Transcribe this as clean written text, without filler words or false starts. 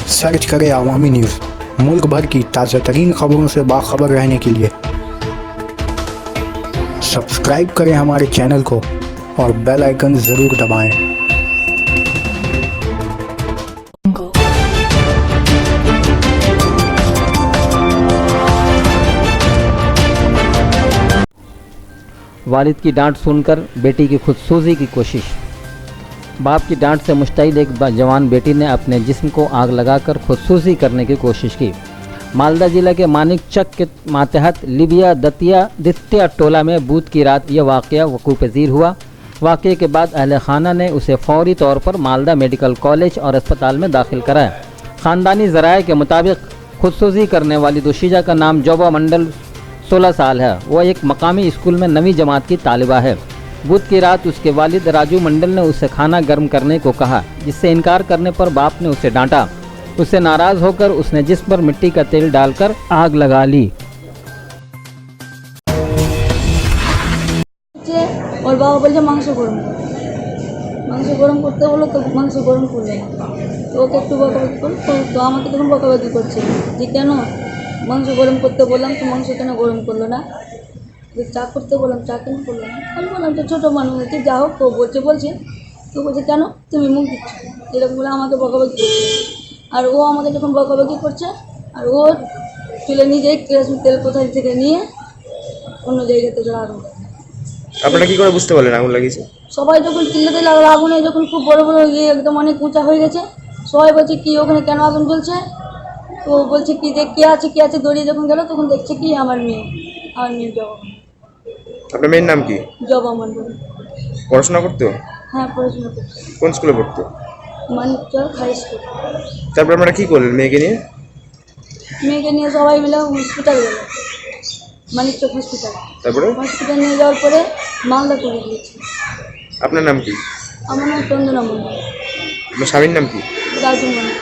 Search करें अवामी news. मुल्क भर की ताज़ा तरीन खबरों से बाखबर रहने के लिए सब्सक्राइब करें हमारे चैनल को और बेल आइकन ज़रूर दबाएं। वालिद की डांट सुनकर बेटी की खुदसूजी की कोशिश। बाप की डांट से मुश्तइल एक जवान बेटी ने अपने जिस्म को आग लगाकर खुदसूजी करने की कोशिश की। मालदा जिला के मानिकचक के मातहत लिबिया दित्या टोला में बुध की रात यह वाक़या वक़ूअ-पज़ीर हुआ। वाक़े के बाद अहले खाना ने उसे फौरी तौर पर मालदा मेडिकल कॉलेज और अस्पताल में दाखिल कराया। ख़ानदानी ज़राए के मुताबिक खुदसूजी करने वाली दोशीजा का नाम जोबा मंडल 16 साल है। वह एक मकामी स्कूल में 9वीं जमात की तालिबा है। बुध की रात उसके वालिद राजू मंडल ने उसे खाना गर्म करने को कहा, जिससे इनकार करने पर बाप ने उसे डांटा। उससे नाराज़ होकर उसने जिस्म पर मिट्टी का तेल डालकर आग लगा ली। और बाबा बोलছে মাংস গরম করতে বলো, তো মাংস গরম করলে তো ওকে একটু বকাবকি করলো, তো আমাকে তখন বকাবকি করছে যে কেন মাংস গরম করতে বললাম তো মাংস কেন গরম করলো না, চা করতে বললাম চা কেন করলো না। আমি বললাম যে ছোটো মানুষ আছে, যা হোক তো বলছে তো বলছে কেন তুমি মুখ দিচ্ছ, এরকম বলে আমাকে বকাবকি করছে। আর ও আমাকে যখন বকাবকি করছে আর ও চুলে নিজেই কেরোসিন তেল কোথায় থেকে নিয়ে অন্য জায়গাতে আগুন। আপনারা কি করে বুঝতে পারলেন আগুন লাগিয়েছে? সবাই যখন চিল্লাতে লাগলো, আগুনে যখন খুব বড় বড় একদম অনেক উঁচা হয়ে গেছে, সবাই বলছে কি ওখানে কেন আগুন জ্বলছে। তো বলছে কি যে কে আছে দৌড়িয়ে যখন গেল তখন দেখছে কি আমার মেয়ে জবা। আপনার মেয়ের নাম কি? জবা মণ্ডল। পড়াশোনা করতো? হ্যাঁ, পড়াশোনা করছে। কোন স্কুলে পড়তো? Manikchak high school. তারপর আপনারা কি করলেন মেয়েকে নিয়ে? সবাই মিলে হসপিটাল গেল, মানিকচক হসপিটাল। তারপরে হসপিটাল নিয়ে যাওয়ার পরে মালদা করে দিয়েছে। আপনার নাম কি? আমার নাম চন্দনা মণ্ডল। আপনার স্বামীর নাম কি? রাজু মণ্ডল।